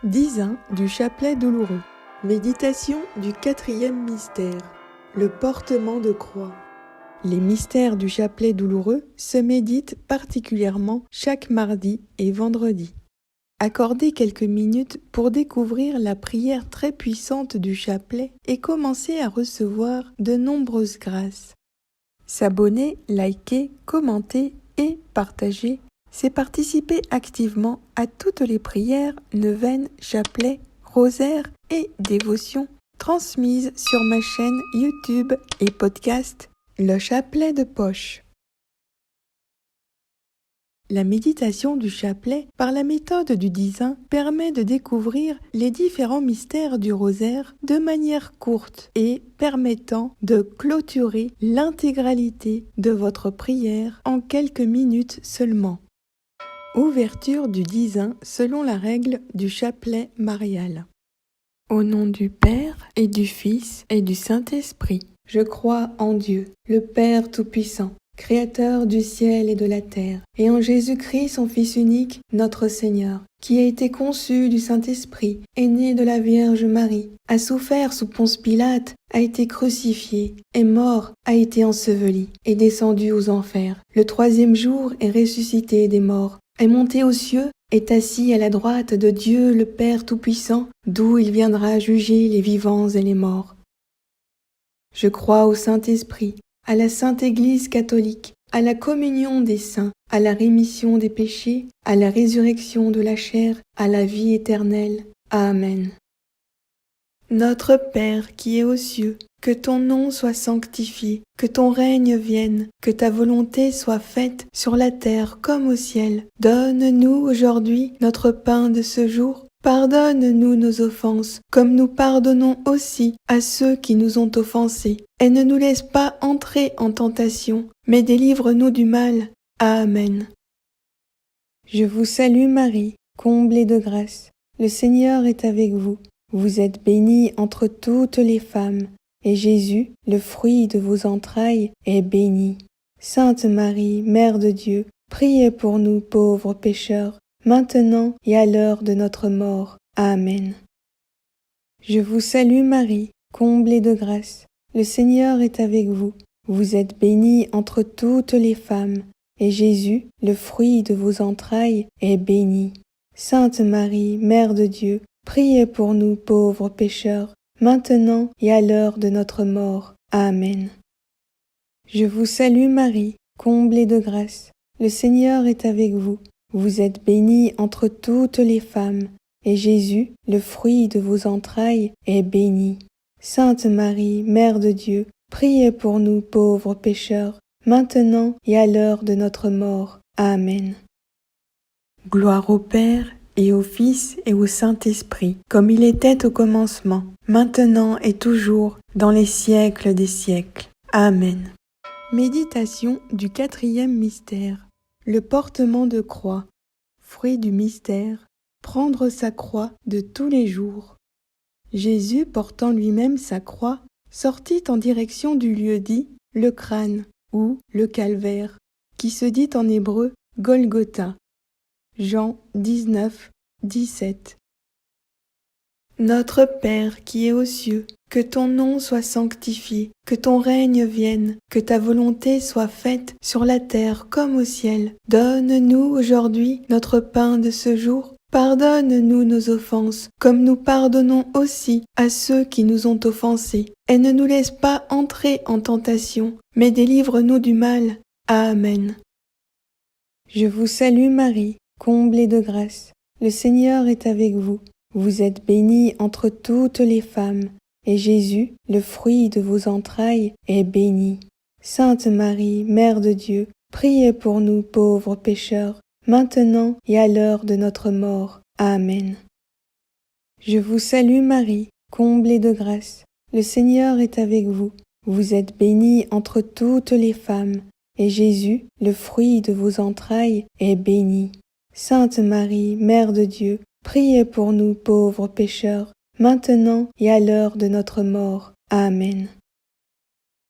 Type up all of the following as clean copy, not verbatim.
Dizain du chapelet douloureux. Méditation du 4e mystère, le portement de croix. Les mystères du chapelet douloureux se méditent particulièrement chaque mardi et vendredi. Accordez quelques minutes pour découvrir la prière très puissante du chapelet et commencer à recevoir de nombreuses grâces. S'abonner, liker, commenter et partager, c'est participer activement à toutes les prières, neuvaines, chapelets, rosaires et dévotions transmises sur ma chaîne YouTube et podcast Le Chapelet de Poche. La méditation du chapelet par la méthode du dizain permet de découvrir les différents mystères du rosaire de manière courte et permettant de clôturer l'intégralité de votre prière en quelques minutes seulement. Ouverture du dizain selon la règle du chapelet marial. Au nom du Père et du Fils et du Saint-Esprit, je crois en Dieu, le Père Tout-Puissant, Créateur du ciel et de la terre, et en Jésus-Christ, son Fils unique, notre Seigneur, qui a été conçu du Saint-Esprit, est né de la Vierge Marie, a souffert sous Ponce Pilate, a été crucifié, est mort, a été enseveli, est descendu aux enfers. Le 3e jour est ressuscité des morts, est monté aux cieux, est assis à la droite de Dieu le Père Tout-Puissant, d'où il viendra juger les vivants et les morts. Je crois au Saint-Esprit, à la Sainte Église catholique, à la communion des saints, à la rémission des péchés, à la résurrection de la chair, à la vie éternelle. Amen. Notre Père qui es aux cieux, que ton nom soit sanctifié, que ton règne vienne, que ta volonté soit faite sur la terre comme au ciel. Donne-nous aujourd'hui notre pain de ce jour. Pardonne-nous nos offenses, comme nous pardonnons aussi à ceux qui nous ont offensés. Et ne nous laisse pas entrer en tentation, mais délivre-nous du mal. Amen. Je vous salue Marie, comblée de grâce. Le Seigneur est avec vous. Vous êtes bénie entre toutes les femmes, et Jésus, le fruit de vos entrailles, est béni. Sainte Marie, Mère de Dieu, priez pour nous pauvres pécheurs, maintenant et à l'heure de notre mort. Amen. Je vous salue Marie, comblée de grâce. Le Seigneur est avec vous. Vous êtes bénie entre toutes les femmes, et Jésus, le fruit de vos entrailles, est béni. Sainte Marie, Mère de Dieu, priez pour nous pauvres pécheurs, maintenant et à l'heure de notre mort. Amen. Je vous salue Marie, comblée de grâce. Le Seigneur est avec vous. Vous êtes bénie entre toutes les femmes, et Jésus, le fruit de vos entrailles, est béni. Sainte Marie, Mère de Dieu, priez pour nous pauvres pécheurs, maintenant et à l'heure de notre mort. Amen. Gloire au Père, et au Fils et au Saint-Esprit, comme il était au commencement, maintenant et toujours, dans les siècles des siècles. Amen. Méditation du 4e mystère, le portement de croix. Fruit du mystère, prendre sa croix de tous les jours. Jésus, portant lui-même sa croix, sortit en direction du lieu dit le crâne ou le calvaire, qui se dit en hébreu Golgotha. Jean 19, 17. Notre Père qui es aux cieux, que ton nom soit sanctifié, que ton règne vienne, que ta volonté soit faite sur la terre comme au ciel. Donne-nous aujourd'hui notre pain de ce jour. Pardonne-nous nos offenses, comme nous pardonnons aussi à ceux qui nous ont offensés. Et ne nous laisse pas entrer en tentation, mais délivre-nous du mal. Amen. Je vous salue Marie, comblée de grâce. Le Seigneur est avec vous. Vous êtes bénie entre toutes les femmes, et Jésus, le fruit de vos entrailles, est béni. Sainte Marie, Mère de Dieu, priez pour nous pauvres pécheurs, maintenant et à l'heure de notre mort. Amen. Je vous salue Marie, comblée de grâce. Le Seigneur est avec vous. Vous êtes bénie entre toutes les femmes, et Jésus, le fruit de vos entrailles, est béni. Sainte Marie, Mère de Dieu, priez pour nous pauvres pécheurs, maintenant et à l'heure de notre mort. Amen.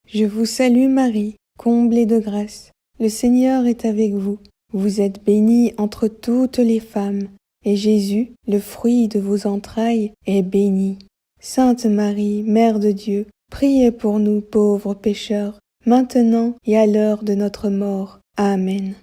Je vous salue Marie, comblée de grâce. Le Seigneur est avec vous. Vous êtes bénie entre toutes les femmes, et Jésus, le fruit de vos entrailles, est béni. Sainte Marie, Mère de Dieu, priez pour nous pauvres pécheurs, maintenant et à l'heure de notre mort. Amen.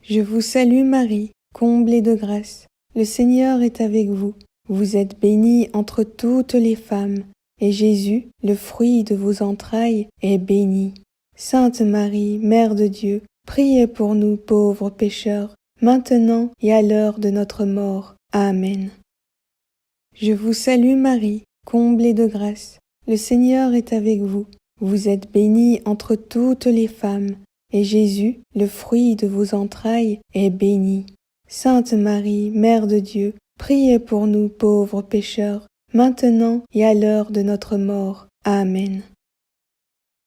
Je vous salue Marie, comblée de grâce. Le Seigneur est avec vous. Vous êtes bénie entre toutes les femmes, et Jésus, le fruit de vos entrailles, est béni. Sainte Marie, Mère de Dieu, priez pour nous pauvres pécheurs, maintenant et à l'heure de notre mort. Amen. Je vous salue Marie, comblée de grâce. Le Seigneur est avec vous. Vous êtes bénie entre toutes les femmes, et Jésus, le fruit de vos entrailles, est béni. Sainte Marie, Mère de Dieu, priez pour nous pauvres pécheurs, maintenant et à l'heure de notre mort. Amen.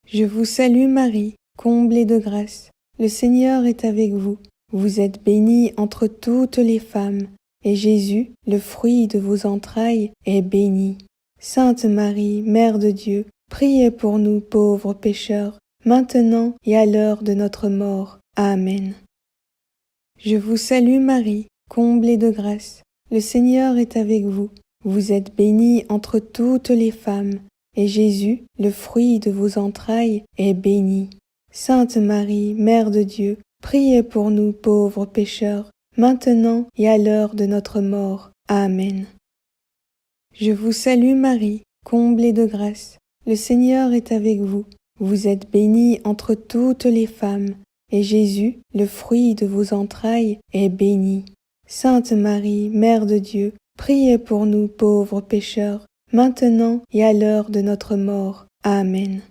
Je vous salue Marie, comblée de grâce. Le Seigneur est avec vous. Vous êtes bénie entre toutes les femmes, et Jésus, le fruit de vos entrailles, est béni. Sainte Marie, Mère de Dieu, priez pour nous pauvres pécheurs, maintenant et à l'heure de notre mort. Amen. Je vous salue Marie, comblée de grâce. Le Seigneur est avec vous. Vous êtes bénie entre toutes les femmes, et Jésus, le fruit de vos entrailles, est béni. Sainte Marie, Mère de Dieu, priez pour nous pauvres pécheurs, maintenant et à l'heure de notre mort. Amen. Je vous salue Marie, comblée de grâce. Le Seigneur est avec vous. Vous êtes bénie entre toutes les femmes, et Jésus, le fruit de vos entrailles, est béni. Sainte Marie, Mère de Dieu, priez pour nous pauvres pécheurs, maintenant et à l'heure de notre mort. Amen.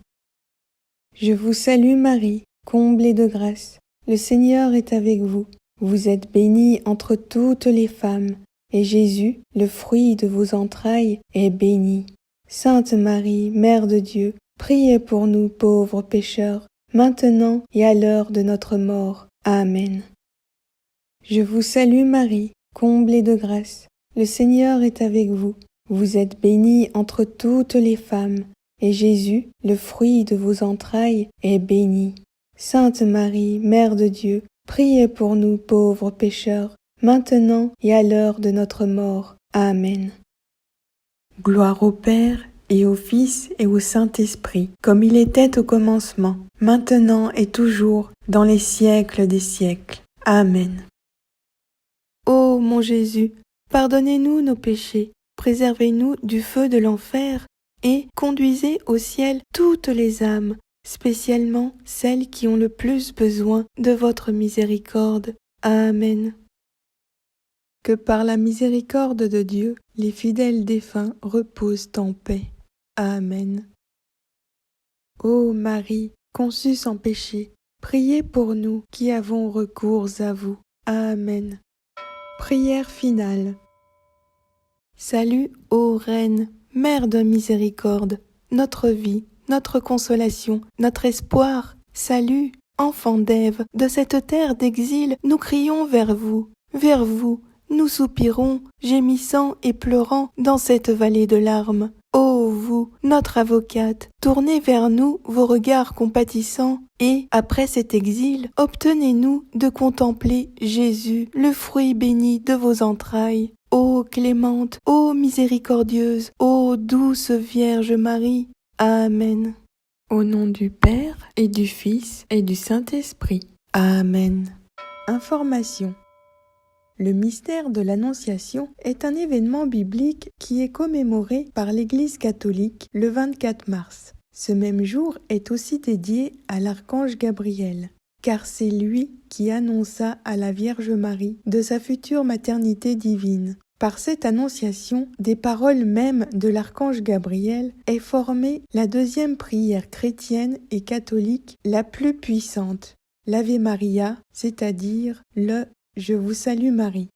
Je vous salue Marie, comblée de grâce. Le Seigneur est avec vous. Vous êtes bénie entre toutes les femmes, et Jésus, le fruit de vos entrailles, est béni. Sainte Marie, Mère de Dieu, priez pour nous pauvres pécheurs, maintenant et à l'heure de notre mort. Amen. Je vous salue Marie, comblée de grâce. Le Seigneur est avec vous. Vous êtes bénie entre toutes les femmes, et Jésus, le fruit de vos entrailles, est béni. Sainte Marie, Mère de Dieu, priez pour nous pauvres pécheurs, maintenant et à l'heure de notre mort. Amen. Gloire au Père, et au Fils, et au Saint-Esprit, comme il était au commencement, maintenant et toujours, dans les siècles des siècles. Amen. Ô mon Jésus, pardonnez-nous nos péchés, préservez-nous du feu de l'enfer, et conduisez au ciel toutes les âmes, spécialement celles qui ont le plus besoin de votre miséricorde. Amen. Que par la miséricorde de Dieu, les fidèles défunts reposent en paix. Amen. Ô Marie, conçue sans péché, priez pour nous qui avons recours à vous. Amen. Prière finale. Salut, ô Reine, Mère de miséricorde, notre vie, notre consolation, notre espoir. Salut, enfants d'Ève, de cette terre d'exil, nous crions vers vous, nous soupirons, gémissant et pleurant dans cette vallée de larmes. Ô vous, notre avocate, tournez vers nous vos regards compatissants, et, après cet exil, obtenez-nous de contempler Jésus, le fruit béni de vos entrailles. Ô clémente, ô miséricordieuse, ô douce Vierge Marie. Amen. Au nom du Père, et du Fils, et du Saint-Esprit. Amen. Information. Le mystère de l'Annonciation est un événement biblique qui est commémoré par l'Église catholique le 24 mars. Ce même jour est aussi dédié à l'archange Gabriel, car c'est lui qui annonça à la Vierge Marie de sa future maternité divine. Par cette annonciation, des paroles même de l'archange Gabriel est formée la deuxième prière chrétienne et catholique la plus puissante, l'Ave Maria, c'est-à-dire le « Je vous salue Marie ».